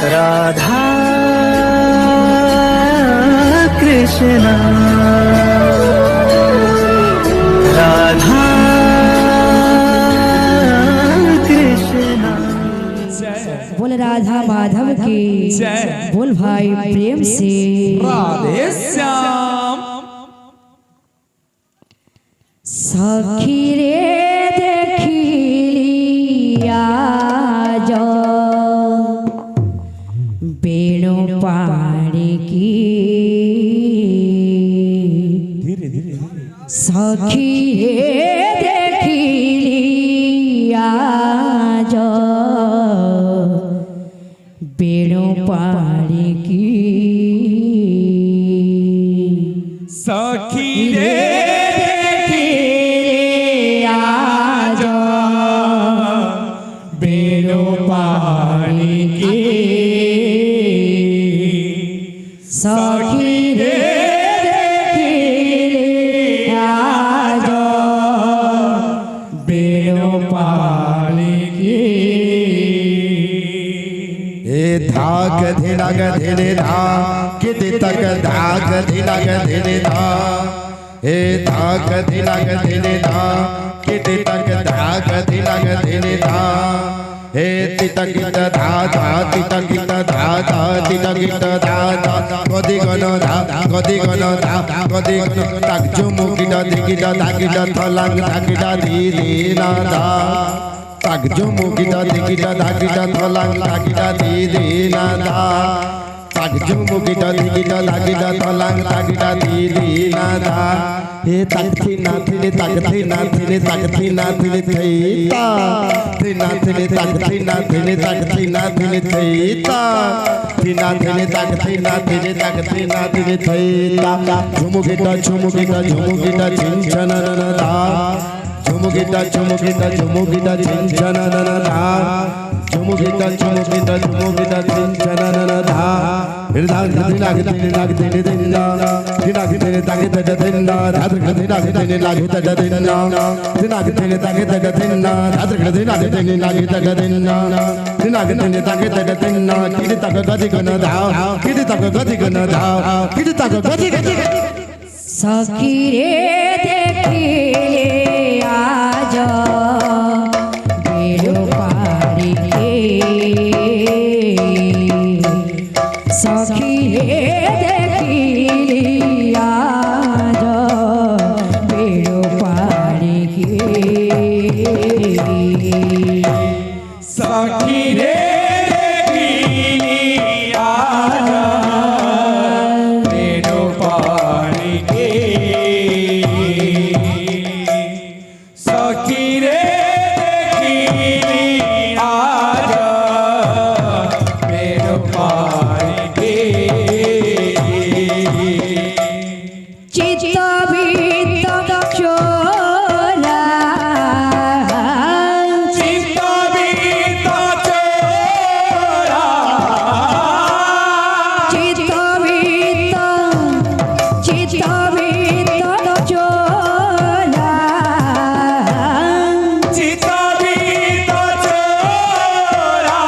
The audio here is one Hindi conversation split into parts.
राधा कृष्णा राधा कृष्णा। बोल राधा माधव की जय। बोल भाई प्रेम से राधे श्याम। सखी रे देखिलिया जो बेणु पाड़ी की सखी रे देखिलिया जो बेणु पाड़ी की सखी रे सखी रे देखिले आजो बेणु पाड़ी की। ए धाक धिनग धिने धा किति तक धाक धिनग धिने धा। ए धाक धिनग धिने धा किति तक धाक धिनग धिने धा। हे तितकित धा धा तितकित धा धा तितकित धा धा गदि गण धा गदि गण धा गदि गण ताक झुमुकिट दिकिट धाकिट थलांग धाकिट धीरे ना धा ताक झुमुकिट दिकिट धाकिट थलांग धाकिट धीरे ना धा ताक झुमुकिट दिकिट धाकिट थलांग धाकिट धीरे ना धा। हे ताकथी नाथीले ताकथी नाथीले ताकथी नाथीले थैता थी नाथीले ताकथी नाथीले ताकथी नाथीले थैता थी नाथीले ताकथी नाथीले ताकथी नाथीले थैता। झुमुकिटा झुमुकिटा झुमुकिटा छिंचन ननदा झुमुकिटा झुमुकिटा झुमुकिटा छिंचन ननदा झुमुकिटा झुमुकिटा झुमुकिटा छिंचन ननदा। हिरदाग दिनाग दिनाग दिने दिना दिनाग दिने तागे तज दिना धाद्र दिनाग दिने लागे तज दिना दिनाग दिने तागे तज दिना धाद्र दिनाग दिने लागे तज दिना दिनाग दिने तागे तज दिना किदि तक गति गन धा किदि तक गति गन धा किदि तक गति गति। सखी रे देखिले आजो बेणु पाड़ी की। सखी रे देखिलिया जो बेणु पाड़ी की। सखी रे देखिलिया जो बेणु पाड़ी की। सखी रे देखिलिया जो बेणु पाड़ी की। चित्त भीत चोला चित्त भीत चोरा चित्त भीत चोला चित्त भीत चोरा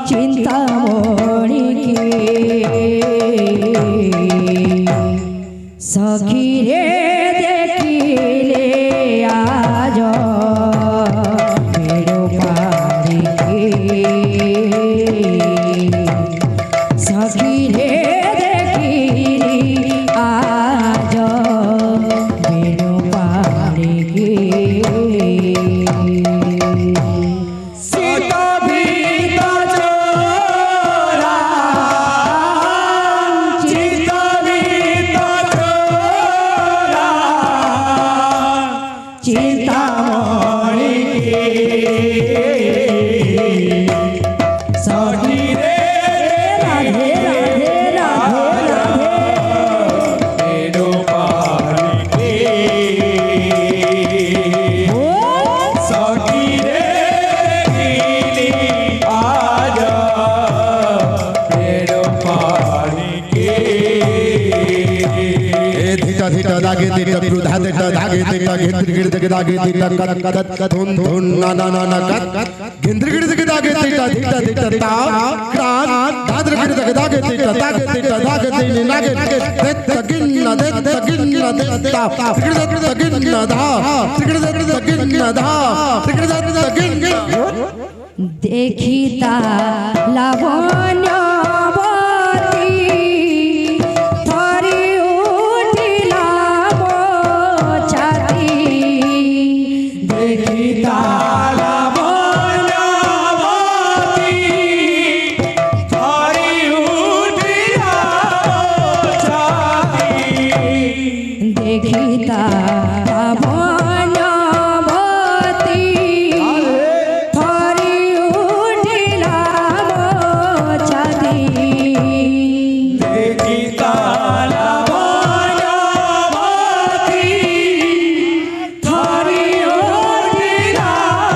चिंता मोड़ी की। सखी रे देखिले आजो बेणु पाड़ी की। सखी रे देखिली आजो बेणु पाड़ी की। चित्त भीत चोरा चित्त भीत चोरा चिंतामणि की। सखी रे राधे राधे राधे राधे बेणु पाड़ी की। सखी रे देखिली आज बेणु पाड़ी की। धिटा धिटा दागे धिटा क्रुधा धिटा दागे धिटा गिंद्र गिड़ दागे धिटा कत कत कत धुन धुन ना ना ना ना कत गिंद्र गिड़ दागे धिटा धीटा धीटा ता क्रान दादर गिर दग दाग धीटा दाग धीटा दाग धीनी नागे दे तगिन ता गिर तगिन धा गिर तगिन धा गिर तगिन देखिता लावण्यवती थरी उठिला मो छाती देखिता लावण्यवती थरी उठिला मो छाती देखिता लावण्यवती थरी उठिला मो छाती देखिता लावण्यवती थरी उठिला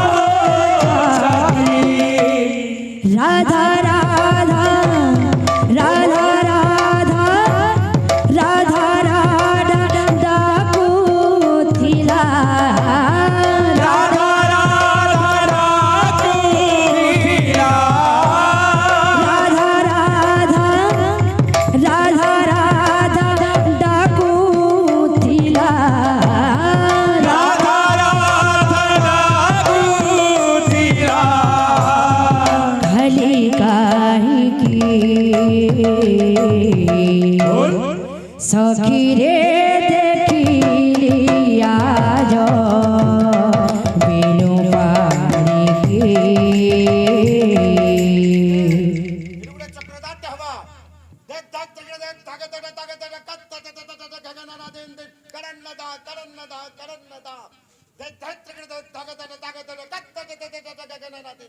मो छाती राधा राधा राधा राधा राधा राधा डाकुथिला राधा राधा डाकुथिला राधा राधा राधा राधा डाकुथिला राधा राधा डाकुथिला भली काहे की सखी रे देखिली आज बिनु पानी की तिरुगुडे चक्रदाट्य हवा देत दाग तिकडे देत तागत कत्त गगनाना देन देन कडन्नदा देत दाग तिकडे देत तागत कत्त गगनाना देन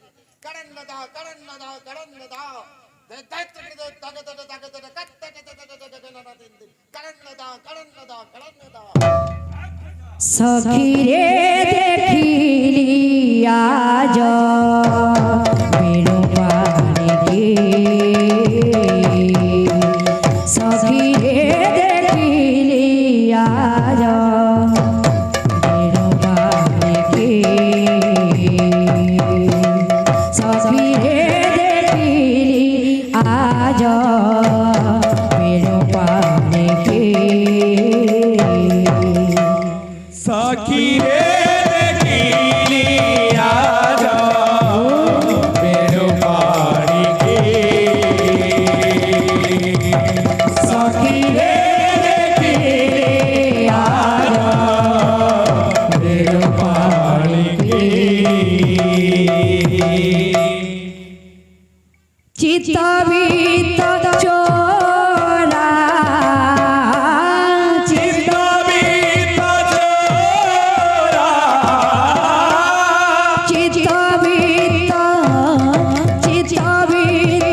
कडन्नदा देत दाग तिकडे देत तागत कत्त गगनाना देन कडन्नदा सखी रे देखिली आज बिनु पानी की सखी रे देखिली आज बिनु पानी की सखी रे देखिली आज बिनु पानी की सखी रे देखिली आज बिनु पानी की सखी रे देखिली आज बिनु पानी की चितवित चोरा चितवित चोरा चितवित चोरा चितवित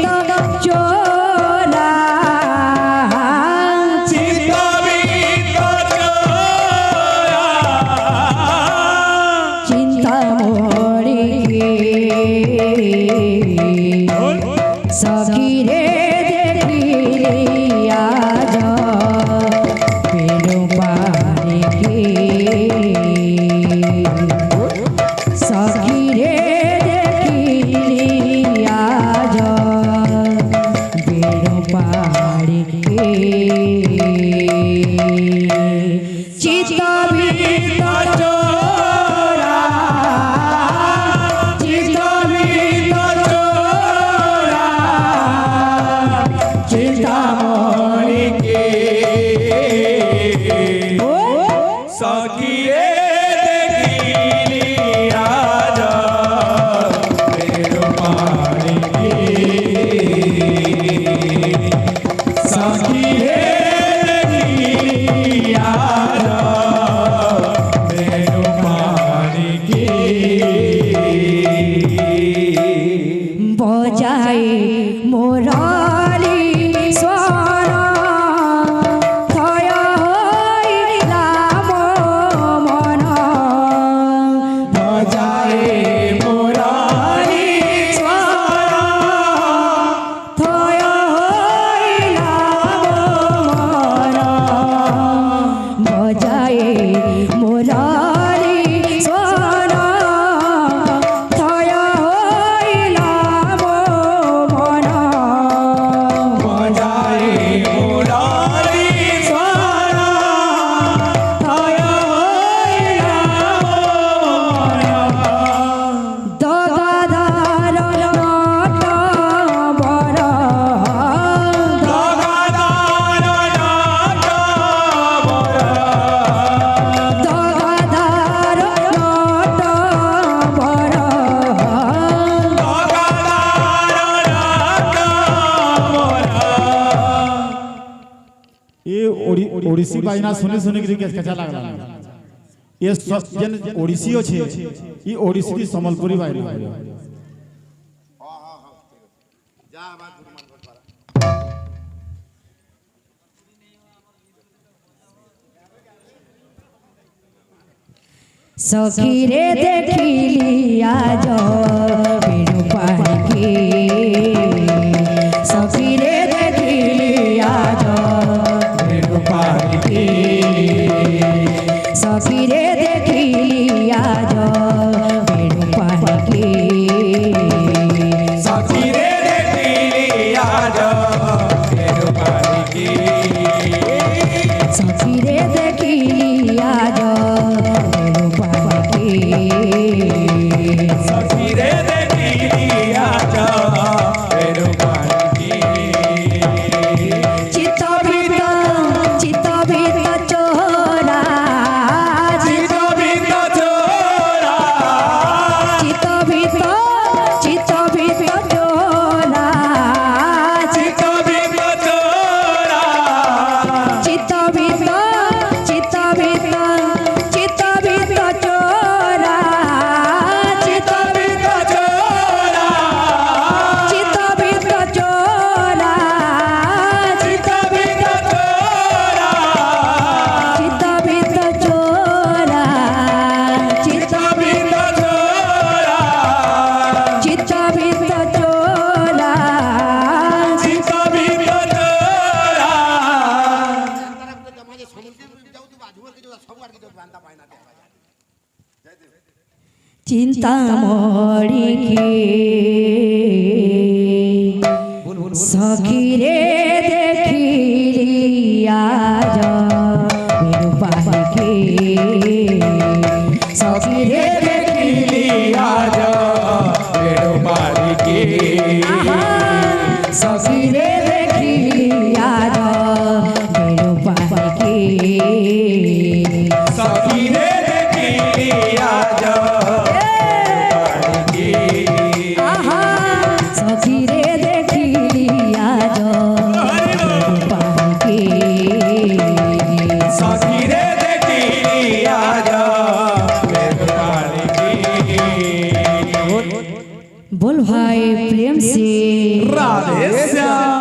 चोरा चिंता मोरी सखी रे देखिली आज बिनु पानी की सखी रे देखिली आज बिनु पानी की चितवित चोरा चितवित चोरा ओडिसी बाजना सुने सुने के कैसा लागला ये जन ओडिसी छे ई ओडिसी की संबलपुरी बाजना सखी रे देखिली आज बिनु पानी के सखी रे देखिली आज बिनु पानी के सखी रे देखिली आज बिनु पानी के सखी रे देखिली आज बिनु पानी के सखी रे देखिली आज सखी रे देखिली आज बिनु पानी के चित्त भीत चोरा चित्त भीत चोरा चित्त भीत चोरा चित्त भीत चोरा चित्त भीत चोरा चित्त भीत चोरा चित्त भीत चोरा चित्त भीत चोरा चित्त भीत चोरा चित्त भीत चोरा चित्त भीत चोरा चित्त भीत चिंता मोड़ी के सखी रे देखिली आज बिनु पानी के सखी रे देखिली आज बिनु पानी के सखी रे देखिली आज बिनु पानी के सखी रे देखिली आज सखी रे देखिली आज बिनु पानी के सखी रे देखिली आज बिनु पानी के बोल भाई प्रेम से राधे श्याम।